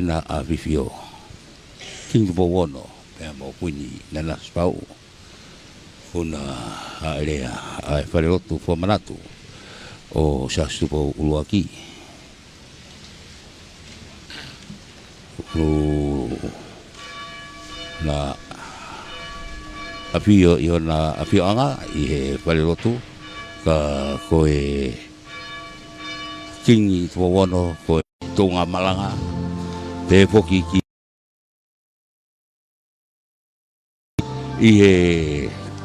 na a vivio. King Bowono, pe mo puni Nanasipau'u. Una area a Falelotu Fakamanatu o Siaosi Tupou uluaki. Na apio i ona apio anga i he Falelotu ka koe kingi tuawono koe Tonga malanga pe poki ki i he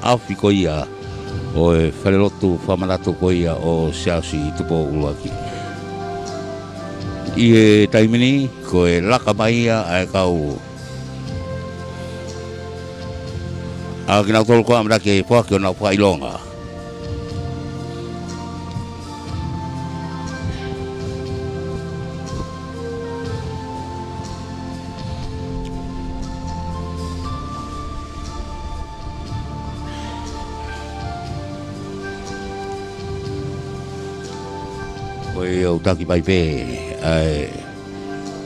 afi ko ia o e Falelotu Fakamanatu ko ia o Siaosi Tupou uluaki. I he taimini ko e laka mai ia ai kau a kina tolu ko amra ke po ke na po ilonga. Oi o taki pai pe ai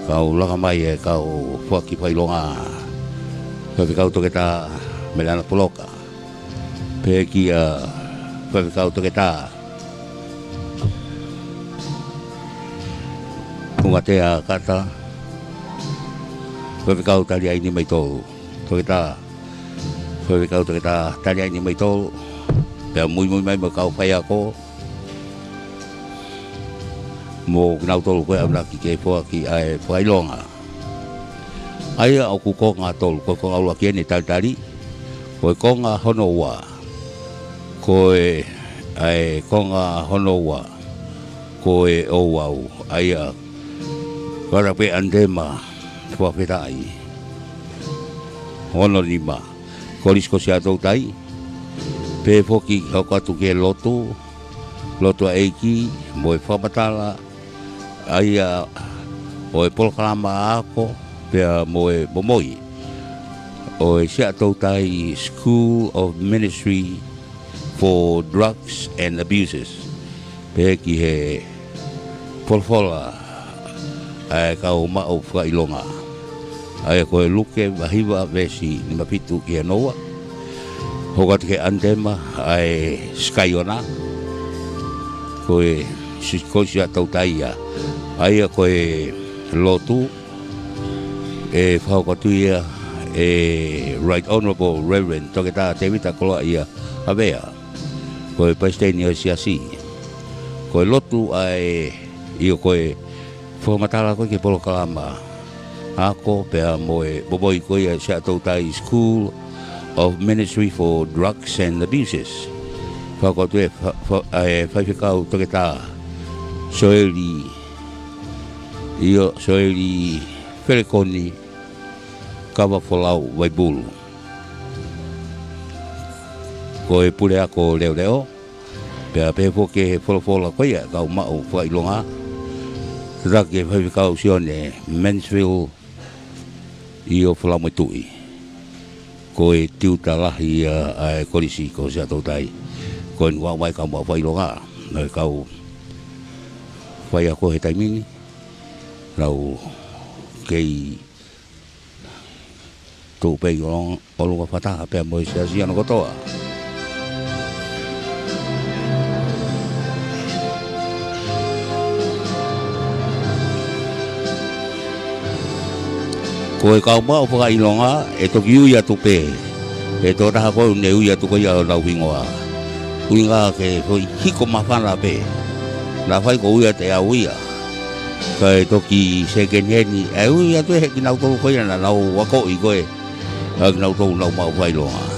kau langa mai e kau po ki pai longa. Ko kau to kita melana poloka pe ki a ko kau to kita kumate a kata ko kau tali ai ni mai to kita ko kau to kita tali ai ni mai to pe muy mai mo kau pai ako mo nau tolu ko amna ki ke po ki ai pai longa ai au ku ko nga tolu ko ko au ki ni tali ko konga honowa ko ai konga honowa ko o wau ai a para pe andema po petai hono lima ko lisko Sia'atoutai pe foki ko tu ke lotu aiki mo famatala ai a o polkalama ako pe mo Moimoi o Sia'atoutai School of Ministry for Drugs and Abuses. Pe ki he polfola ai kau ma'o whailonga. Ai koe luke wahiwa vesi ni mapitu ki anoa. Hokat ke andema ai skaiona. Koe Sia'atoutai ia. Ai koe lotu e whakatuia Right Honorable Reverend Toketa Tevita Kola ia avea koe paisteni o siasi koe lotu ai io koe whamatala koe ke polo kalama ako pea moe boboi koe a Sia'atoutai School of Ministry for Drugs and Abuses whakatue whaiwhikau Toketa soeli Ferekoni kawa folau waibulu. Ko e pule ako leo. Pea pepo ke folofola ko ia kau mau whailonga. Rake whaiwhikau sione Mansfield i o Falamoitui. Ko e tiutalahi a kolisi ko Sia'atoutai. Ko e wawai kau mau whailonga. Noi kau whai ako he taimini. Rau kei tu pei o longa fata pe mo siasi ano kotoa ko ka ma o fa ilonga e to kiu ya tu pe e to ra ko ne u ya tu ko ya la wingoa winga ke foi hiko mafana pe la fai ko ya te a uia ka e to ki se keneni e u ya tu he ki na ko ya na wa ko i ko e nau tau nau mau whailonga.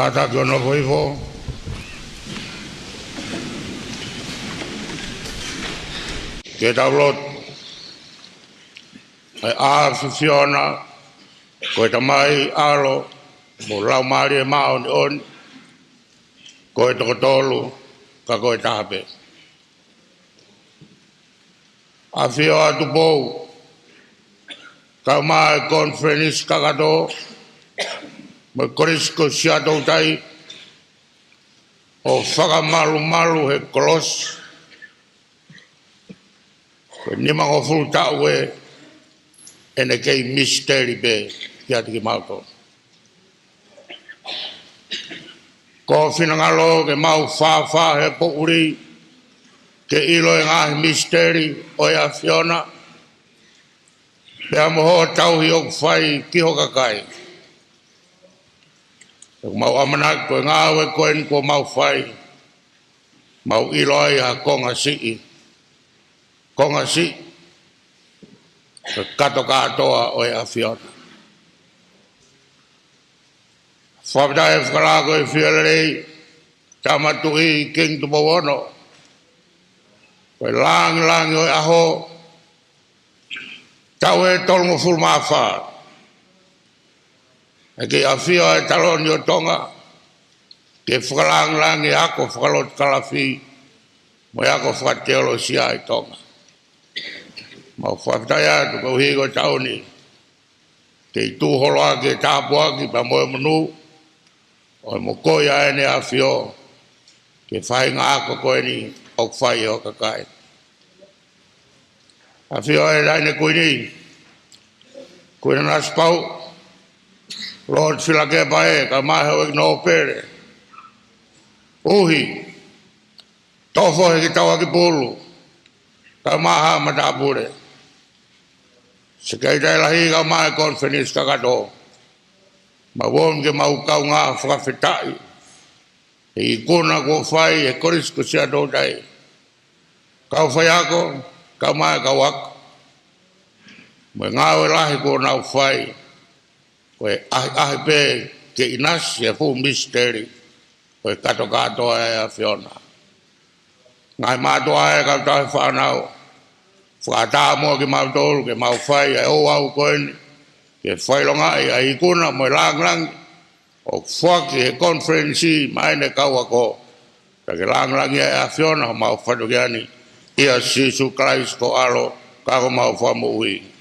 Tata kono voivo. Ke download. Ai a fiona ko ta mai alo mo lau mari ma on ko to tolu ka ko tape. A fio Tupou ka mai conference ka do mo korisko Sia'atoutai o Fakamanatu he kolos ko ni ma o fulta we ene kei misteri be kia tiki mauto. Ko finangalo ke mau fa he po uri ke ilo e ngahi misteri o ia fiona pea moho tau hi o whai ki ho kakai. Mau amanak ko ngawe koen ko mau whai mau ilo ai ha konga si kato katoa o ia fiona. Whabda e whakalago e whiarerei tamatui King Tupou ono. Koe lang o aho tau e tolongo fulmawha. E ke a whio e taloni o Tonga ke whakalang e ako whakalot kalafi mo e ako whakateolosia e Tonga. Mau whakataya tu kau higo tauni ke i tūholoa ke tāpua ki pa moe manu o mo koia ene a whio ke whainga ako koe ni o whai o kakai. A whio e raine koe ni koe Nanasipau'u Lord filake pae ka mahe o no pere uhi tofo he ki tawa ki pulu ka maha matapure se kai dai lahi ka mahe conference ka kato ma won ke mau kau ngā whakawhetai e i kona ko whai e koris ko Sia'atoutai kau whai ako ka mahe ka wako mo ngāwe lahi ko nau whai koe ahi pē ke inas e fu misteri koe kato katoa e a whiona. Ngai mātoa e kau tahi whanau whakata mua ki mautolu ke mau whai e o au koeni ke whailonga e a ikuna mo lang o whaki he conference maene kau ako ka ke lang e a whiona mau whatukiani ia Sisu Christ ko alo kako mau whamu ui.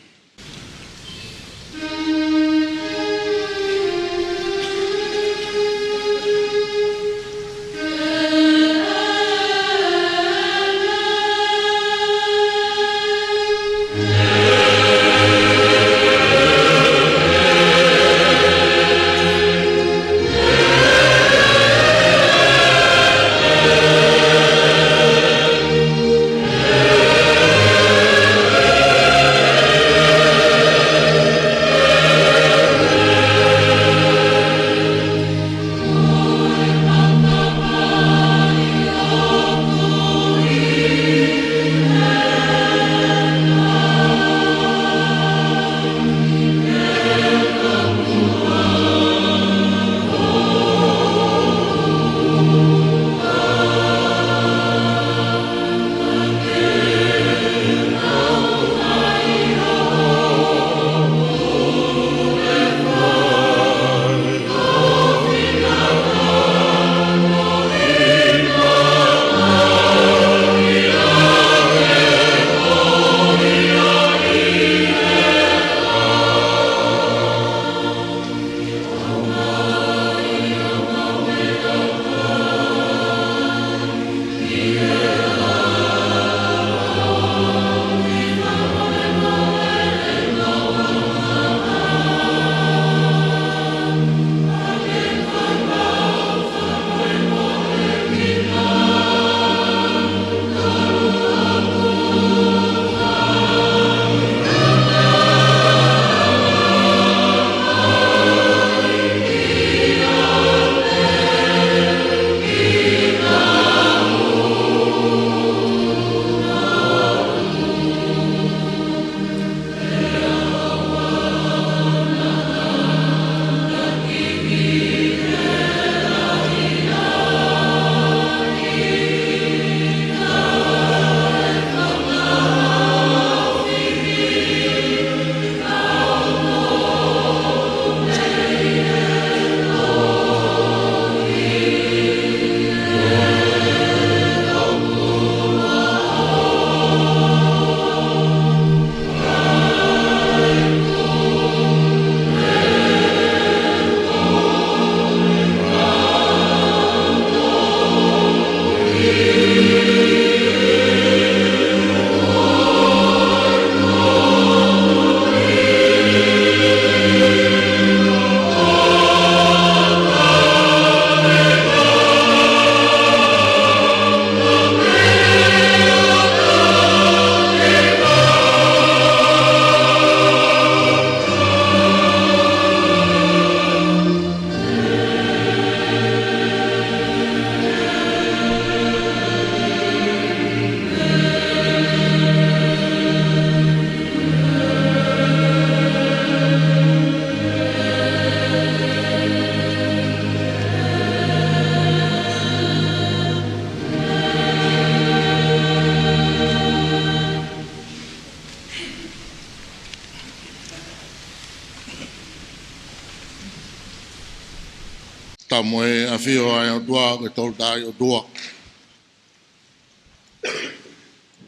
Tamo e a fio ai o tua ke toltai o tua.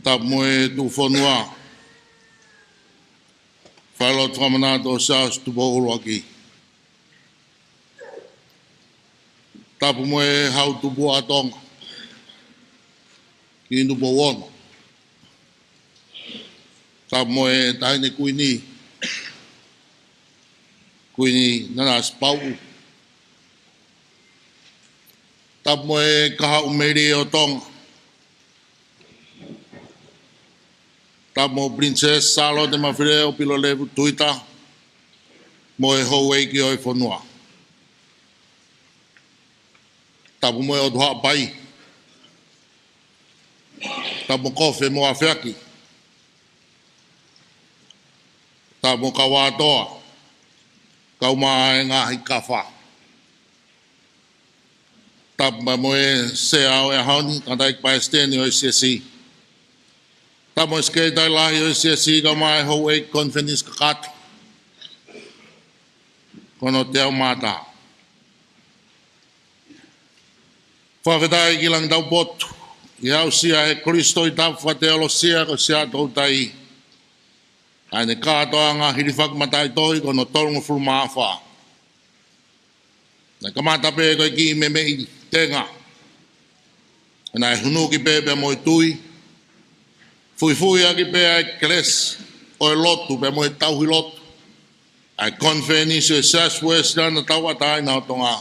Tamo e tu fonua. Falelotu Fakamanatu o Siaosi Tupou aki. Tapu mo e hau tupu a Tonga. Ki indu po wono. Tapu mo e tahine kuini. Kuini Nanasipau'u. Tapu mo e kaha umeri o Tonga. Tapu mo Princess Salo de Mawhire o pilo levu tuita. Mo e hou eiki o e whanua. Tapu mo e o tuha pai. Tapu mo kofe mo a whiaki. Tapu mo kawatoa. Kau maa e ngahi kawha. Tapu mo e seao e haoni. Kantai paesteni o e Sia'atoutai. Tapu mo e skei tai lahi o e Sia'atoutai. Kau maa e hou eiki conference kakatu. Kono te au mata. Whawhetai ki lang tau potu. I au sia e Kristo i tau whateolosia ko Sia'atoutai. Aine kātoa ngā hiri whakamatai tohi kono tolungu fulu maawha. Nai kamata pē koe ki me mei tenga. Nai hunu ki pē pē moi tui. Fui aki pē ai kles o e lotu pē moi tauhi lotu. Ai konfeni se sas Wesleyan na tau atai na o Tonga.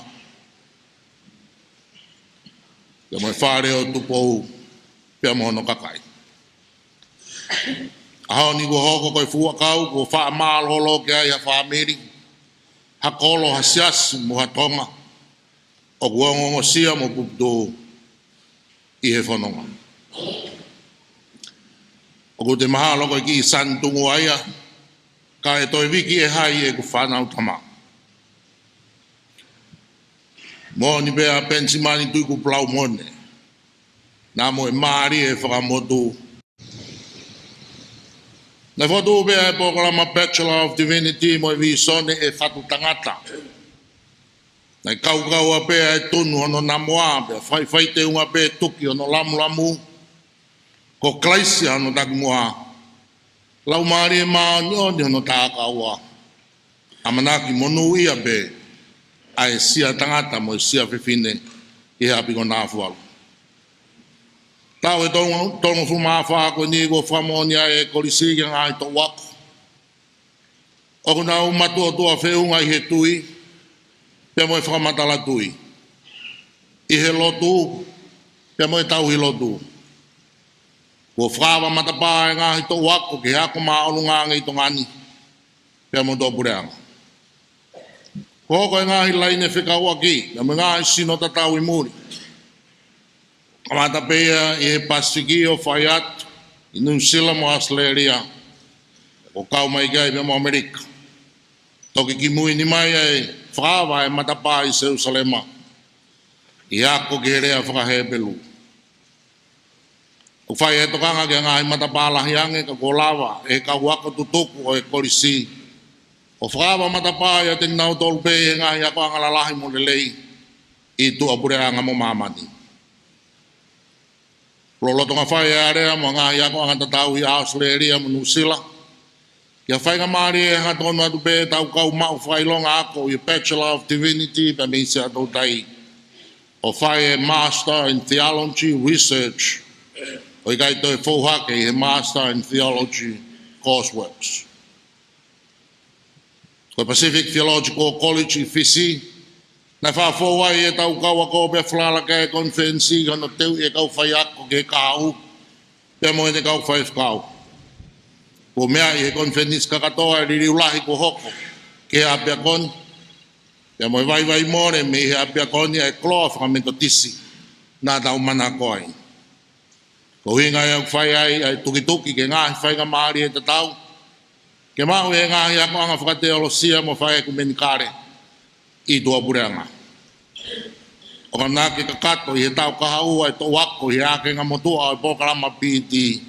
Ke moi whare o Tupou pia mohono kakai. Ahau ni ko hoko koe fua kau, ko wha maal holo ke ai ha whamiri. Ha kolo ha sias mo ha Tonga. O kuongongo sia mo pupto i he whanonga. O ko te mahalo koe ki i santungu aia. Ka e toi wiki e hai e ku whanau tama. Mo ni bea pensimani tui ku plau mone. Nā mo e maari e whakamotu. Nei whatu bea e pokalama Bachelor of Divinity mo e visone e whatu tangata. Nei kaukau a bea e tunu ono namoa bea whai te unga bea tuki ono lamu. Ko klaisia ono takumua. Lau maari e maoni oni ono tākaua. Amanaki monu ia be ai sia tangata mo sia whiwhine i he api ko nāfualu. Tau e tongo fuma whaako ni ko whamonia e korisi ki ngā i tō wako. Oku nā umatua tua whiunga i he tui, pia mo e whakamatala tui. I he lotu, pia mo e tau hi lotu. Ko whakawa matapā e ngā i tō wako ki hako mā olu ngā i tō ngani, pia mo tō pureanga. Ko hoko e ngā i laine whikau aki, na me ngā i sino tatau i muri. Kamata pēia i he Pasifiki o Whaiatu, i New Zealand mo Wesleyan, o kau mai kai me mo Amerika. Toki ki mui ni mai e whakawa e matapā i Jerusalema, i ako ki he rea whakahepelu. O whai e tokanga ki ngā i matapā lahiange ka ko lawa, e ka wako tutuku o e korisi. O whakawa matapā i a te nau tolu pē e ngā i ako angala lahi mo le lei, i tu apureanga mo mamani. Lolotonga whai e area mo ngā i ako angata tau i Australia mo New Zealand. Kia whai ka maari e hatonu atu pē tau kau mau whai longa ako i Bachelor of Divinity pa me Sia'atoutai. O whai e Master in Theology Research. O i kai toi fōhake i he Master in Theology courseworks. Ko Pacific Theological College i Fisi. Nai whawhawai e tau kaua ko pe whlala ka e konferensi kano teu e kau whai ako ke kāu. Pea mo e te kau whai whakau. Ko mea i he konferensi kakatoa e ririulahi ko hoko ke apea koni. Pea mo e vai more me he apea koni e kloa whakamento tisi nā tau mana koi. Ko hinga e whai ai tuki ke ngāhi whai ka maari e te tau. Ke mau e ngāhi ako anga whakateolosia mo whai e kumenikare. I tua pureanga. O ka nāke ka kato i he tau kahaua e tō wako i ake ngā motua o e pōkalama piti.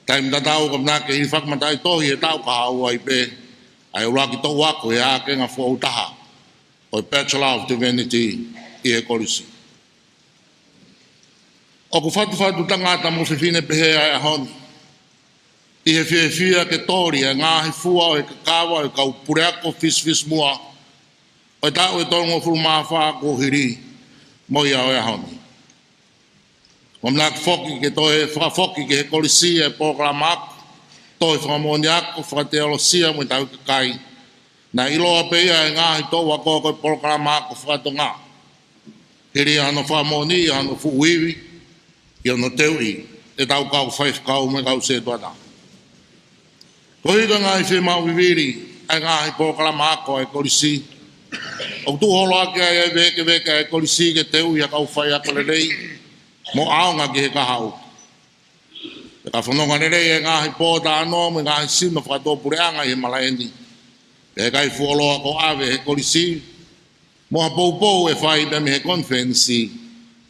Taim tatau ka nāke i whakamatai tohi e tau kahaua i pē. Ai uraki tō wako i ake ngā fuautaha o o Bachelor of Divinity i e kolisi. O ku whatu tangata mo whiwhine pehea e honi. I he whiawhia ke tori e ngāhi fua o e kakawa o e kau pureako fis mua o e tau e tongo furu mawha ko hiri mo ia o e honi. O mnak foki ke to e whakafoki ke he kolisi e programa aku to e whakamoni aku whakateolosia mo e tau kakai na iloa peia e ngāhi tō wako ko e programa aku whakatonga. Hiri ano whamoni, ano fuiwi, i ano teui, e tau kau whaifkau me kau se tuata. Ko hika ngai whi mau viviri, ai ngahi programa ako e kolisi. O tu holo ake ai veke e kolisi ke teui a kau whai ako lelei, mo aonga ki he kahau. E ka whanonga lelei e ngahi pōta anō, me ngahi sima whakatōpureanga i he malaeni. E kai fuolo ako ave he kolisi, moa poupou e whai me he konferensi,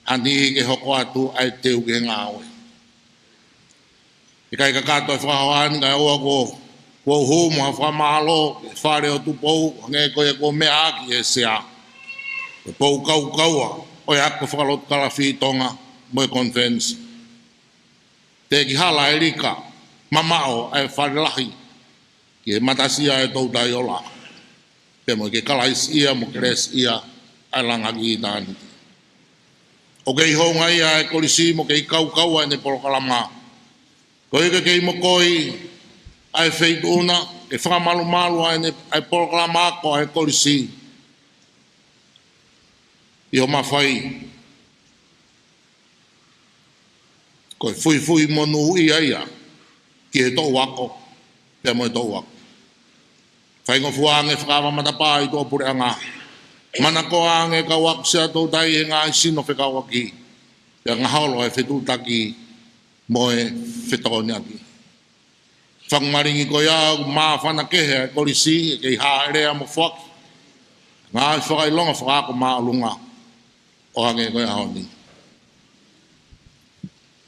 ani ke hoko atu ai teu ke ngāwe. E kai kakato e whakawani kai oa ko hu moa whamalo, e whare o Tupou, nge koe ko mea aki e sea. E pou kaua, o e ako Falelotu kalafi Tonga, mo e konferensi. Te ki hala e rika, mamao e wharelahi, ki e matasia e toutai ola. Pe mo ke kalais ia, mo keres ia, ai langa ki i tāni. O kei honga ia e kolisi, mo kei kaua e ne polokalama. Ko ika kei mo koi, ai feituna, e whakamalu ai polokalama ako ai kolisi. I o mawhai. Ko e fui monu ia, ki e tō wako, pe mo e tō wako. Whaingo fuang e whakawa matapa i tō pureanga. Mana ko ange ka wak Sia'atoutai e ngā sino whekawaki. Pea ngā haolo e whetutaki mo e whetoni aki. Whangmaringi ko iau maa whana kehe e kolisi e kei haerea mo whaki. Ngā whakailonga whakako maa lunga o ange ko iau ni.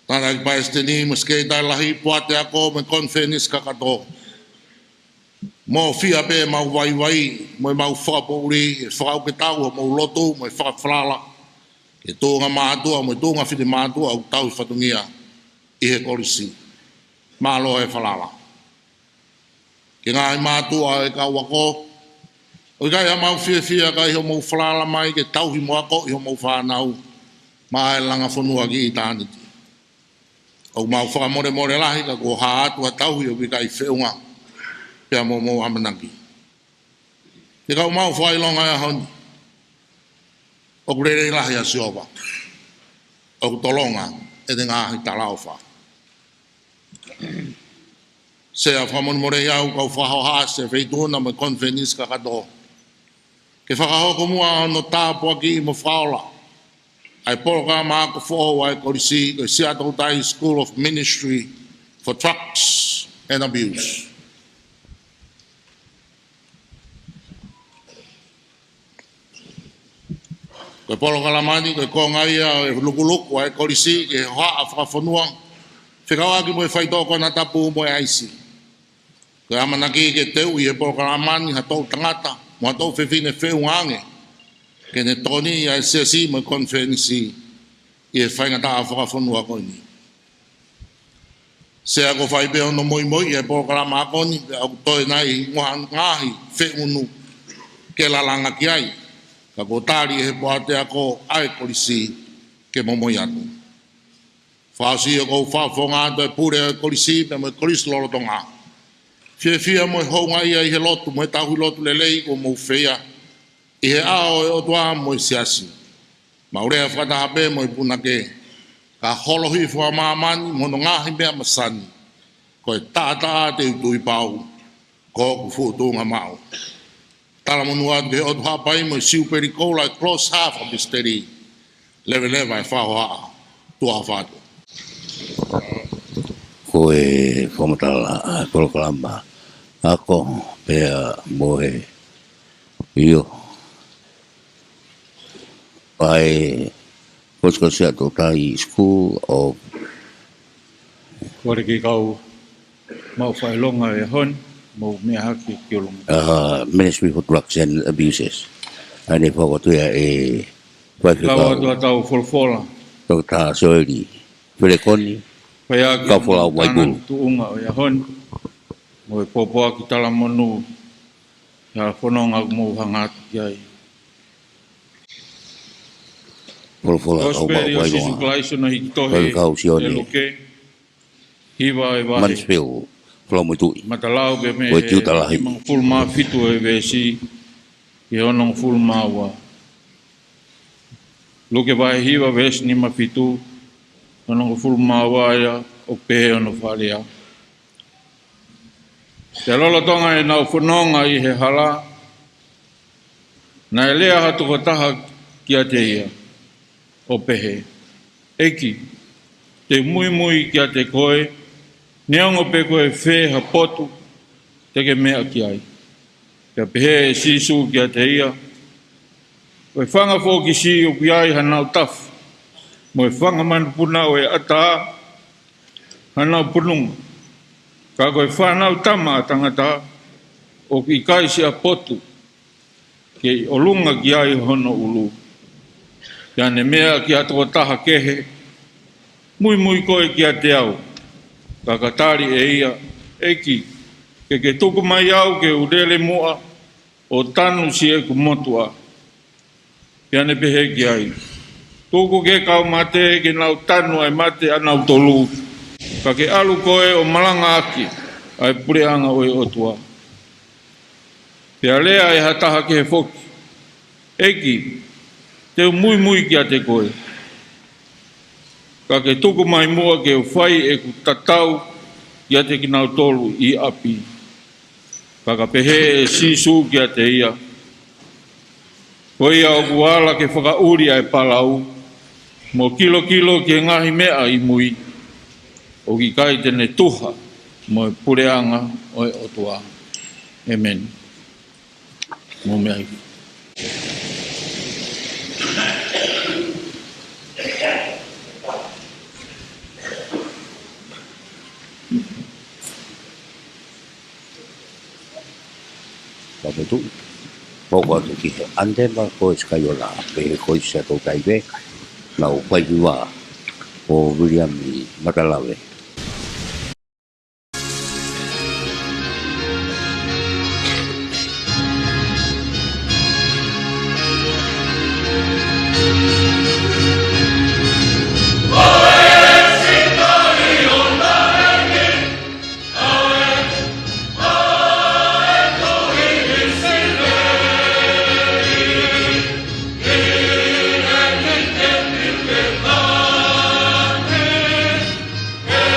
Tana ki paesteni mo skei tai lahi puate ako me konferenis kakato. Mo fia pe mau vai, mo mau whakapouri, e whakau ke tau, mo lotu, mo whakawhalala. Ke tōnga mātua, mo tōnga whiti mātua, au tau whatungia i he kolisi. Mālo e whalala. Ke ngāi mātua e kau wako, o i kai ha mau fia kai ho mau whalala mai, ke tauhi mo ako, i ho mau whanau, ma e langa whanua ki i tāniti. Au mau whakamore lahi, ka ko haatu a tauhi o ki kai whiunga. Pea mo amanaki. Te kau mau whailonga e honi. O kurere lahi a siopa. O kutolonga e te ngāhi talau wha. Se a whamoni more iau kau whahoha se feituna me konferenis kakato. Ke whakahoko mua no tāpua ki mo Paula. Ai programa ako whoho ai korisi ko Sia'atoutai School of Ministry for Drugs and Abuse. Koe polo kalamani, koe konga ia, e lukuluku, e kolisi, ke hoa a whakafonua. Whikau aki mo e whaitoko na tapu mo e aisi. Koe amanaki ke teu i e polo kalamani, ha tau tangata, mo ha tau whiwhine whiungange. Ke ne toni ia e siasi mo e konferensi, i e whaingata a whakafonua koini. Sea ko whaipeo no Moimoi, e polo kalama koni, pe au toi nai ngahi, whiunu, ke lalanga ki ai. Ka ko tari he poate ako ai kolisi ke momoi atu. Whaasi o kou whawhonga atu e pure e kolisi pe mo e kolisi loro tonga. Whia mo e honga ia i he lotu, mo e tahui lotu lelei o mo whia. I he ao e otua mo e siasi. Maurea whatahape mo e punake. Ka holohi whamamani mo no ngahi mea masani. Ko e tātaa te utui pau. Ko ku futunga mau. Tala monua ke o hapai mo siu perikola close half of the steady level e whaoha tua whatu. Ko e whamatala a polokalama ako pea mohe io. Pai kosko Sia'atoutai School of Kore ki kau mau whailonga e hon, mau mea haki ki olonga. Ministry for Drugs and Abuses. Ane whakatuia e Lawa whaikakau tua tau folfola. tau tā soeri. Pere koni, Paya ki Ka whalau waiburu. tuunga o ia hon. Mo e popoa ki tala monu. Ia whanonga mo hangatu ki ai. wholofola kau Prosperi o sisu wailoa. klaiso na hiki tohe. Whaikakau sione. E loke. Hiwa e wahe. Mansfield, whalamutui. Matalau be me Koe tiutalahi. imang fulma fitu e vesi. Ke onong fulma wa. Luke vai hiwa ves ni mafitu. Onong fulma wa ya o pehe ono whalea. Te lolo tonga e nau whanonga i he hala. Na e lea hatu kotaha ki a te ia. O pehe. Eki. Te mui ki a te koe. Neongo pe koe whē ha potu. Te ke mea ki ai. Te pehe e sisu ki a te ia. Koe whanga fōki si o ki ai hanau tafu. Mo e whanga manu puna o e ata. Hanau pununga. Ka koe whanau tama a tangata. O ki kai si a potu. Ke o lunga ki ai hono ulu. Kia ne mea ki ato taha kehe. Mui koe ki a te au. Ka katari e ia. Eki. Ke tuku mai au ke urele mua. O tanu si e ku motua. Kia ne pehe ki ai. Tuku ke kau mate ke nau tanu ai mate anau tolu. Ka ke alu koe o malanga aki. Ai pureanga o e otua. Pea lea e hataha ke he foki. Eki. Te mui ki a te koe. Ka ke tuku mai mua ke o whai e ku tatau ki a te kinau tolu i api. Ka ka pehe e sisu ki a te ia. Ko ia o kuala ke whakauri ai palau. Mo kilo ki ngahi mea i mui. O ki kai tene tuha. Mo e pureanga o e otua. Amen. Mo mea hiki. Whametu. Poko atu ki he andema ko e skaiola. Pe he koi Sia'atoutai ve. Nau whaihua o William i Matalawe. Yeah.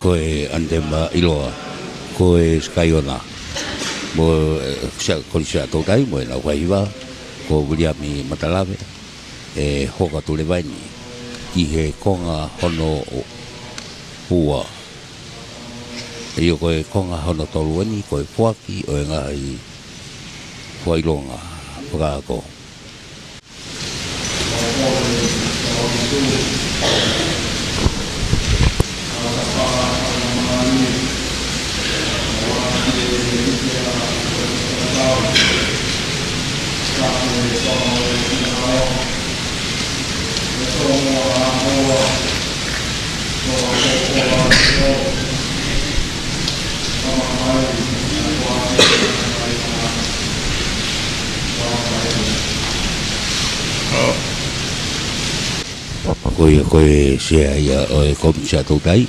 koe andema iloa koe skaiona mo ko Sia'atoutai mo na waiwa ko Williami Matalave e hoka tule vaini ki he konga hono hua e koe konga hono toluani koe puaki o ngā i whailonga whakaako. Koe sea ia o e kom Sia'atoutai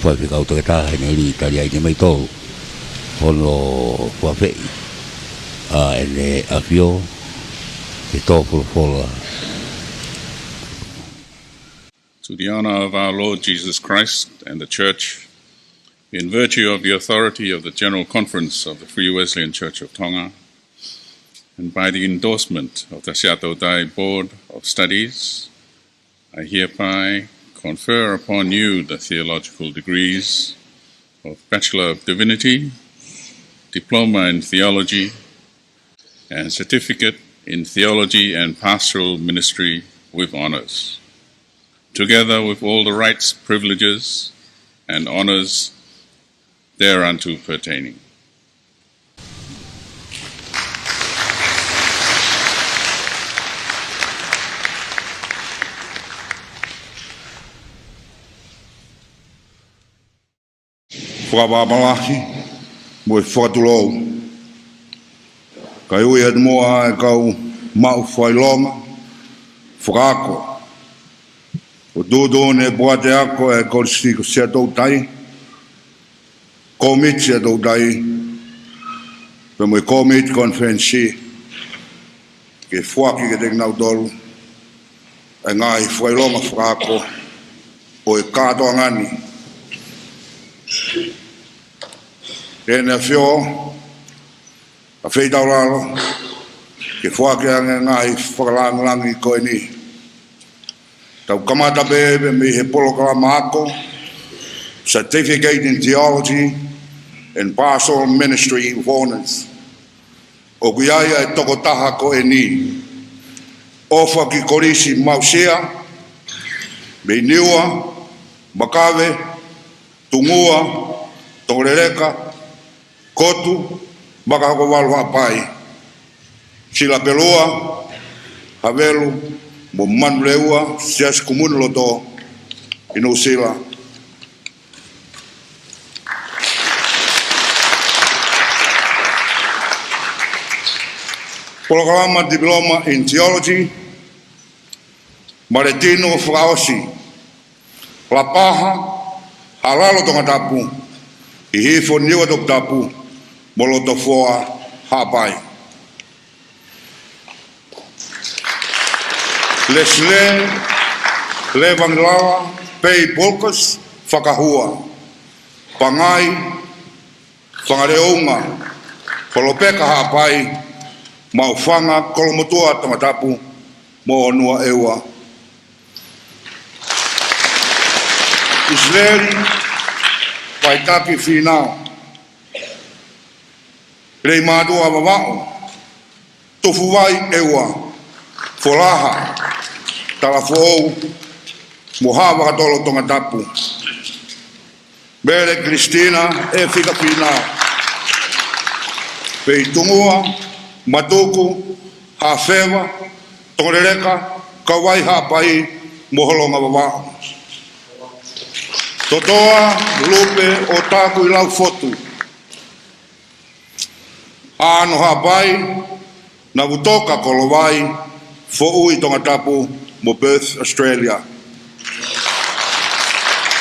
pa fikau to ta ne li tali ai mai to hono pa fe a ene afio e to for To the honor of our Lord Jesus Christ and the Church, in virtue of the authority of the General Conference of the Free Wesleyan Church of Tonga, and by the endorsement of the Sia'atoutai Board of Studies, I hereby confer upon you the theological degrees of Bachelor of Divinity, Diploma in Theology, and Certificate in Theology and Pastoral Ministry with honors, together with all the rights, privileges, and honors thereunto pertaining. Whakapapalaki, mo e whakatulou. Kai ui atu moa e kau mau whailonga, whakako. O tūtū ne poate ako e korisi ko Sia'atoutai, komit Sia'atoutai, pe mo e komit konferensi, ke whaki ke te nau tolu, e ngai whailonga whakako, o e kātoa ngani. Tēnei whio, a wheitau raro, ke whake ange ngai whakalangulangi koe ni. Tau kamata bebe me he polokalama ako, Certificate in Theology and Pastoral Ministry with honors. O kuiaia e toko taha koe ni. Ofa ki korisi mausea, me niua, makave, tungua, tōrereka, kotu, makahako walu hapai. Sila pelua, havelu, mo manuleua, sias kumunu loto, ino sila. Polokalama Diploma in Theology, Maretino Frausi, Lapaha, Halalo tonga tapu, I hifo niwa tok tapu, moloto foa hapai. Lesle, Levanglawa, Pei Polkas, Fakahua, Pangai, Whangareunga, Kolopeka hapai, Maufanga, Kolomotua tonga tapu, mo onua ewa. Israeli, Paitaki finao. Rei mātua wawao. Tofu wai ewa. Folaha. Talafou. Mohawa katolo tonga tapu. Bere Kristina e fika finao. Pei tungua. Matuku. Hafewa. Tongereka. Kawai hapai. Moholonga wawao. Totoa, lupe, o taku I lau fotu. Ano hapai, na utoka kolowai, fo ui tonga tapu, mo Perth, Australia.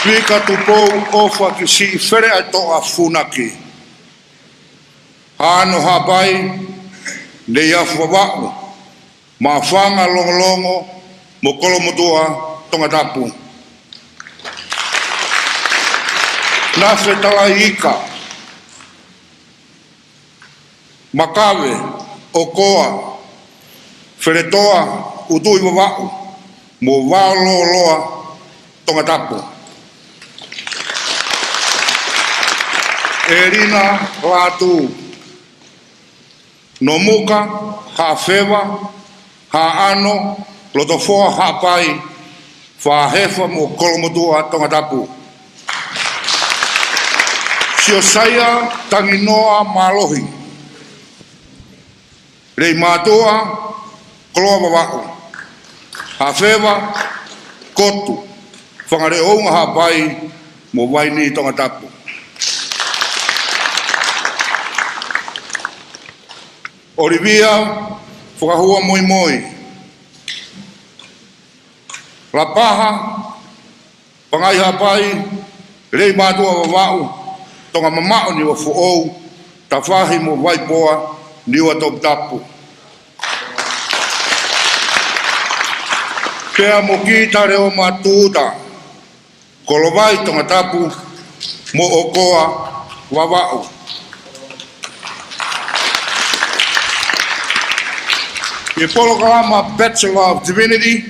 Pika Tupou ofa ki si fere ai toa funaki. Ano hapai, ne iafu wawau, ma whanga longolongo, mo kolomotua tonga tapu. na whetalaika, makawe, okoa, wheretoa, utui wawau, mo wāloa tonga tapu. Erina Latu, no muka, ha whewa, ha ano, lotofoa ha pai, whahefa mo kolomotua tonga tapu. Siosaya tanginoa malohi, rei mātua koloa wawau, ha whewa kotu, whangare ounga ha pai mo waini tonga tapu. Orivia, whakahua Moimoi. La paha, Pangai hapai, rei mātua wawau, tonga mamao ni wa fuou, ta whahi mo waipoa ni wa top tapu. Pea mo ki ta reo matuta, kolovai tonga tapu, mo okoa wawau. I polo kalama Bachelor of Divinity,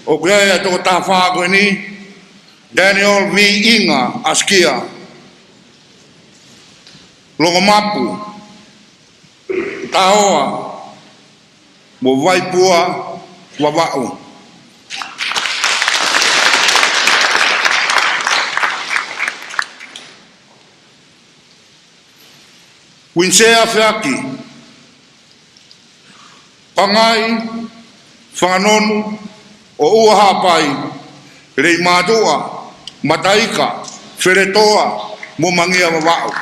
o kaya toko tafago ni Daniel V. Inga Askia, Longomapu, Taoa, mo waipua wawau. Winsea Fiaki, Pangai, whanganonu, o ua hapai, rei mātua, mataika, wheretoa, mo mangia wawau.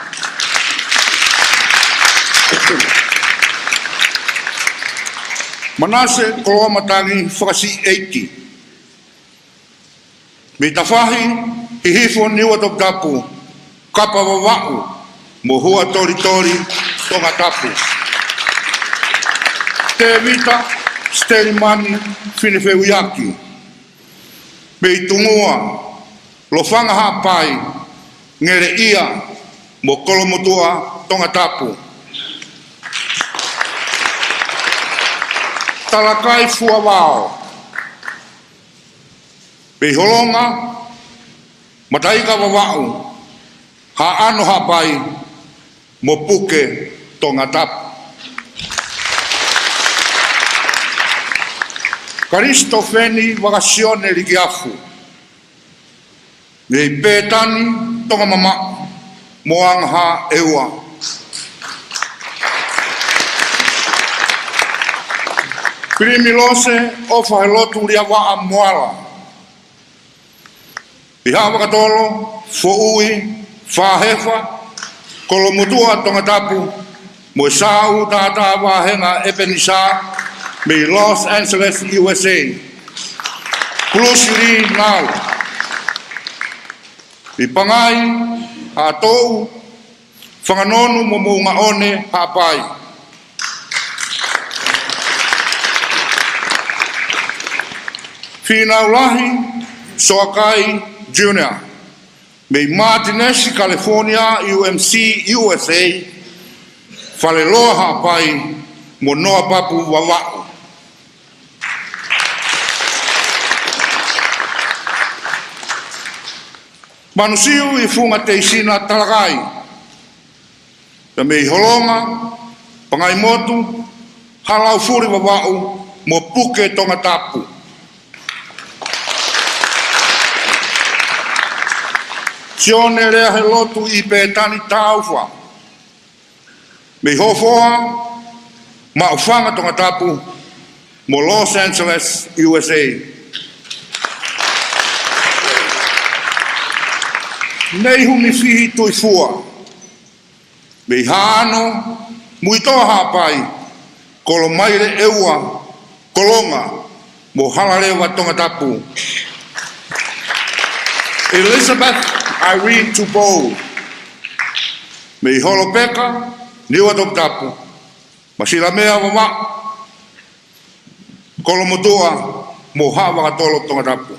Manase koloa matangi whakasi eiki. Me tawhahi, hihifo niwa top tapu, kapa wawau, mo hua tori tori, tonga tapu. Te vita, steri mani, whinewheu iaki. Mei tungua, lo whanga hapai, ngere ia, mo kolomotua tonga tapu. Talakai fua wao. Mei holonga, mataika wawau, ha ano hapai, mo puke tonga tapu. Karisto feni wakasione likiafu. Nei pētani tonga mama moang ha eua. Primilose o Falelotu lia waa moala. Iha wakatolo, fo'ui, whahefa, kolomutua tonga tapu, mo sau tata wahenga epenisa, me Los Angeles, USA. Closely now. I Pangai, ha tou, whanganonu mo munga one hapai. Finaulahi, Soakai Jr. Me Martinez, California, UMC, USA. Faleloa hapai, mo noa papu wawau. Manusiu I funga teisina talakai. Te mei holonga, pangai motu, halau furi wawau, mo puke tonga tapu. Sione rea he lotu I pētani tauwha. Mei hofoa, ma ufanga tonga tapu, mo Los Angeles, USA. Nei humi fihi tui fua. Mei haano, muitoa hapai, kolo maire eua, kolonga, mo halarewa tonga tapu. Elizabeth Irene Tupou. Mei holopeka, niwa tonga tapu. Masila mea wama, kolo motua, mo hawa katolo tonga tapu.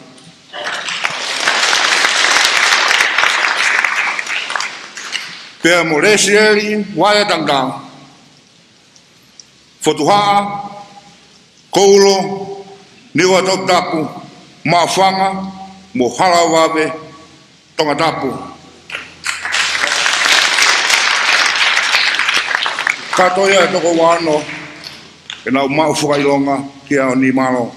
Pea mo resieli waya tanga. Fotuhaa, koulo, niwa tok tapu, mafanga, mo halawawe, tonga tapu. Katoia toko wano, e nau maufukailonga kia o ni malo.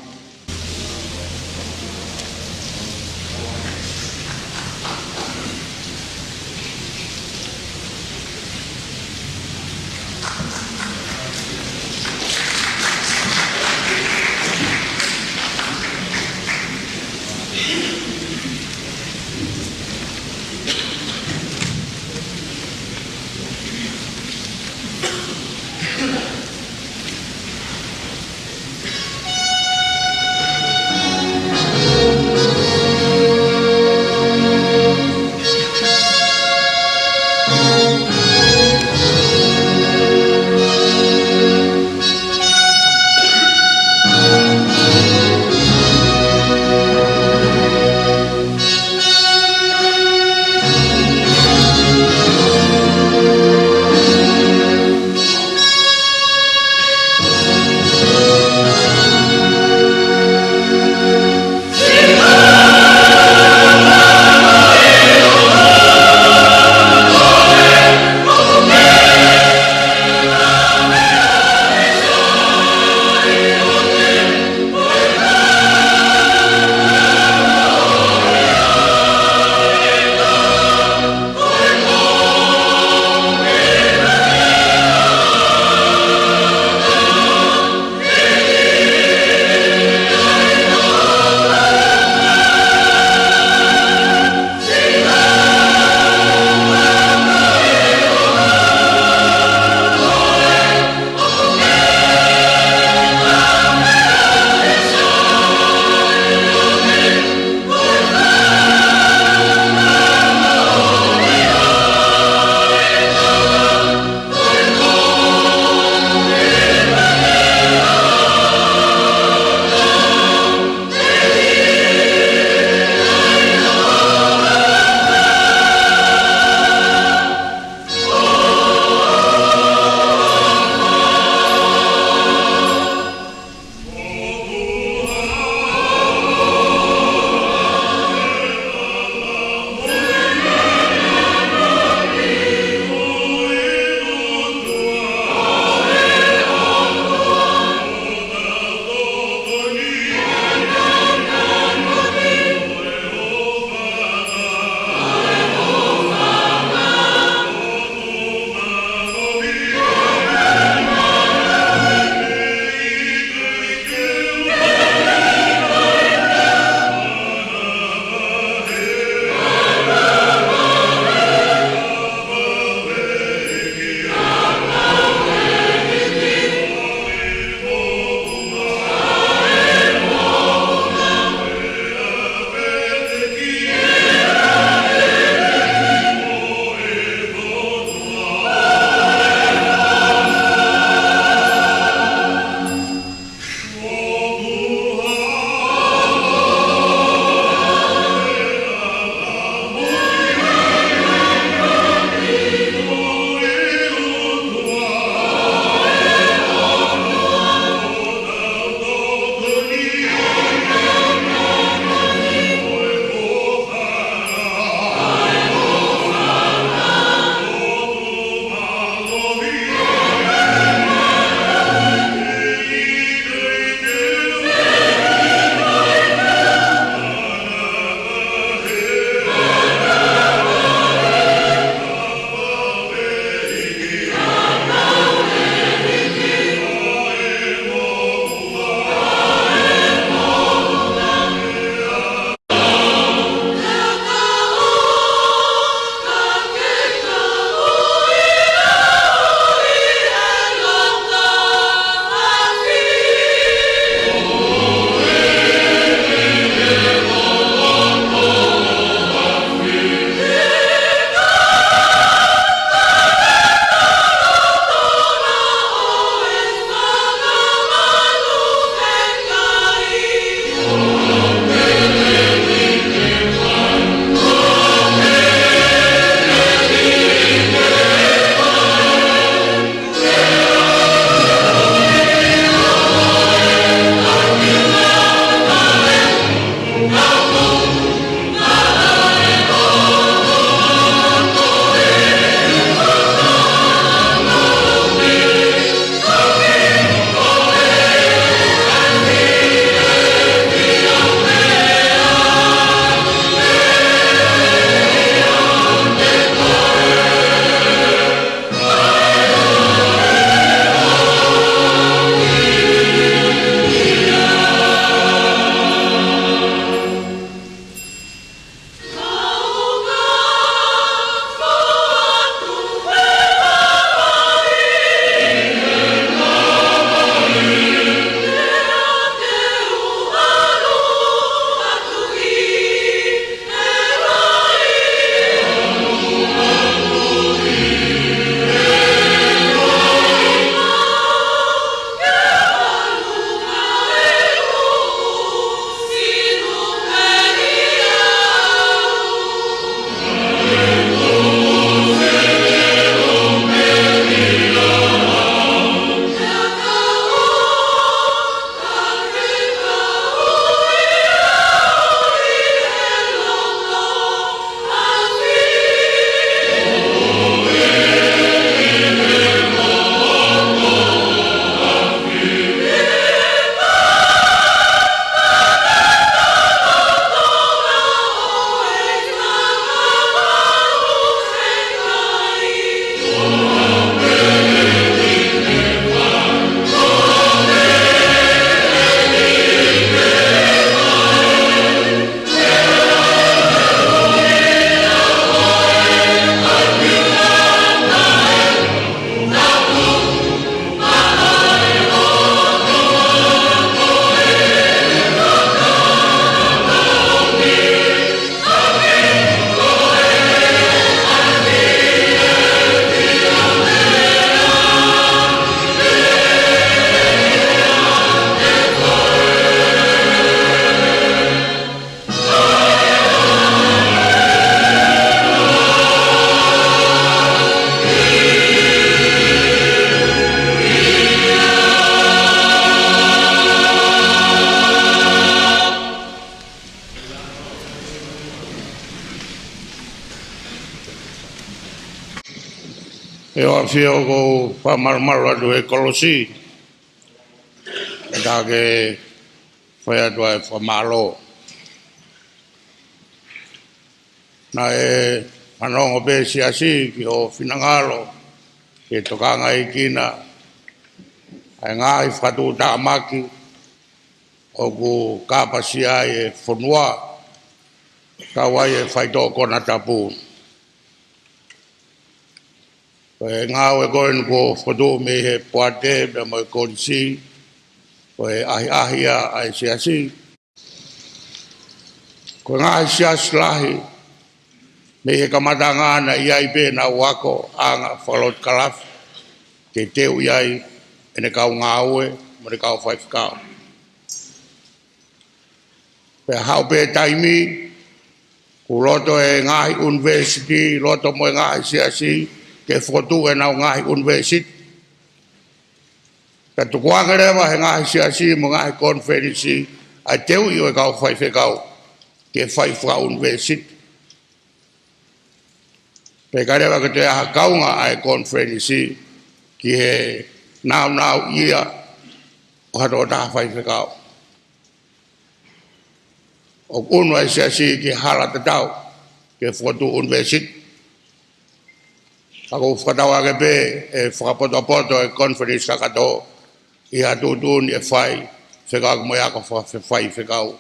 e o fio ko whamarmara tu e kolosi e tā ke whai atua e whamalo na e manongo pe siasi ki o whinangalo ke tokanga i kina ai ngā i whatu tāmaki o ku kāpasia e whonua ka wai e whaito kona tapu e ngā ue koen ko whatu me he puate me mo e korisi o e ahi ahia ai siasi ko ngā i siasi lahi me he kamatanga na iai pe na wako anga Falelotu kalafi ke teu iai ene kau ngā ue mo ne kau whaifukau pe hau pe taimi ku loto e ngahi university loto mo e ngahi siasi ke fotu e nau ngahi university ka tuku'aho rewa he ngahi siasi mo ngahi conference a teu i o e kau whaifukau ke whaifukau university pe karewa ke te aha kaunga ai conference ki he nau ia o hato taha whaifukau o unu ai siasi ki hala tatau ke fotu university ako whakatau ake pe e whakapoto e conference kakato i hatutun e whai whekau mo iako whai whekau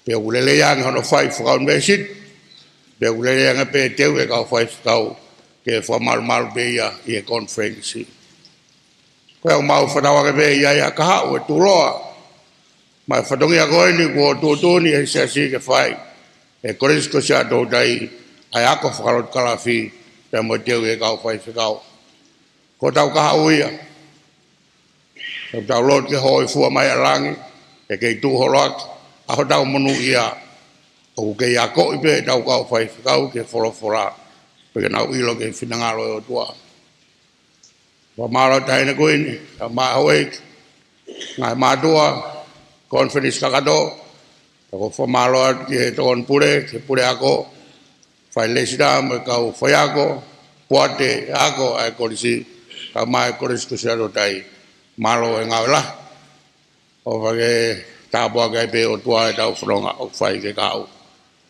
pe ulele yang hono whai whakau university pe ulele yang pe teu e kau whai whekau ke whamaru pe ia i e conference koe o mau whakatau ake pe ia ia kahau e turoa mai whatongi a koe ni kua tūtūni e siasi ke whai e korisko Sia'atoutai ai ako Falelotu kalafi pe mo teu e kau whai whekau ko tau kaha uia tau lot ke hoi fua mai alangi e kei tūhoroak aho tau monu ia o kei ako ipe tau kau whai whekau ke wholofora pe ke nau ilo ke whinangalo e o tua wa maro taine koe ni a maa hoek ngai mātua conference kakato ko formalo ki he ton pure ke pure ako fai lesida mo kau foi ako poate ako ai korisi ka mai korisi Sia'atoutai malo e ngawela o vage tapo ga pe o tua e tau fronga o fai ke kau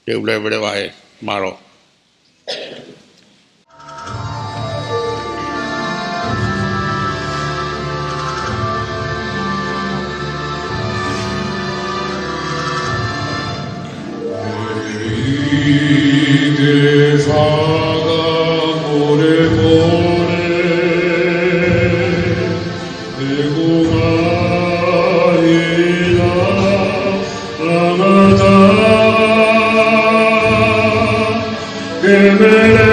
te ulevere vai malo Ide faga more eguma ida lamata kemele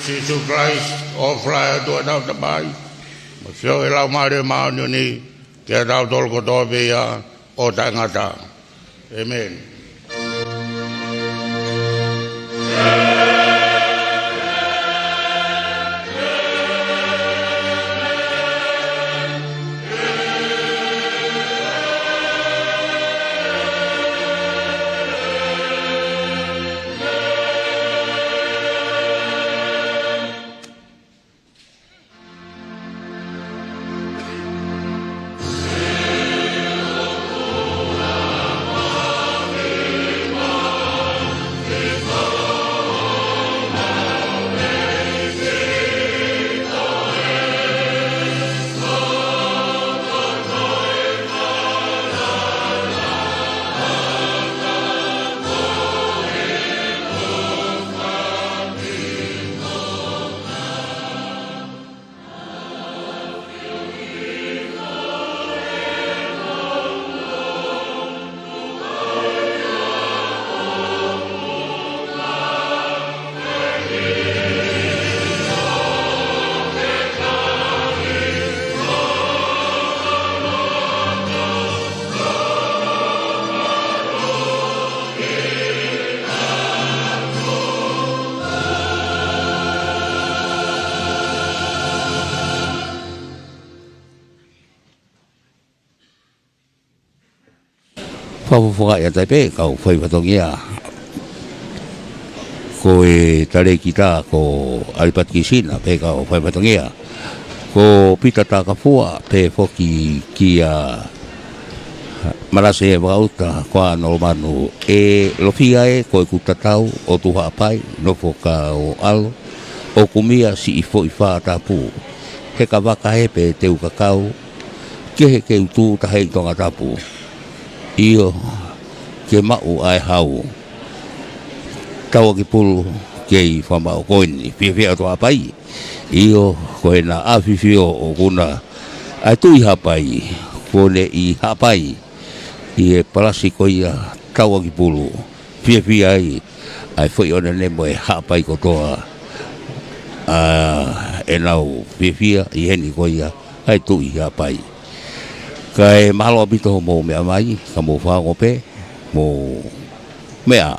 Jesus Christ, ofra to na tabai. Masio ila mare maunu ni ke tau tol ko to bia o tangata. Amen. Whawawhaka ia taipe, kau whai watongia. Ko e tare ki tā, ko alipat ki sina, pe kau whai watongia. Ko pita tā ka fua, pe whoki ki a marase e wakauta, koa nolomanu. E lofia e, ko e kutatau, o tuha apai, no whoka o alo, o kumia si i fo i wha tāpū. He ka waka he pe teu kakau, ke he ke utu ta hei tonga tāpū. Iyo ke mau ai hau tawa ki pulu ke i whamau koini whiawhia toa pai iyo koe na awhiwhio o kuna ai tui hapai kone i hapai i e palasi koia tawa ki pulu whiawhia ai whai ona ne moe hapai ko toa e nau whiawhia i heni koia ai tui hapai kai mahalo apito mo mea mai ka mo wha ngope mo mea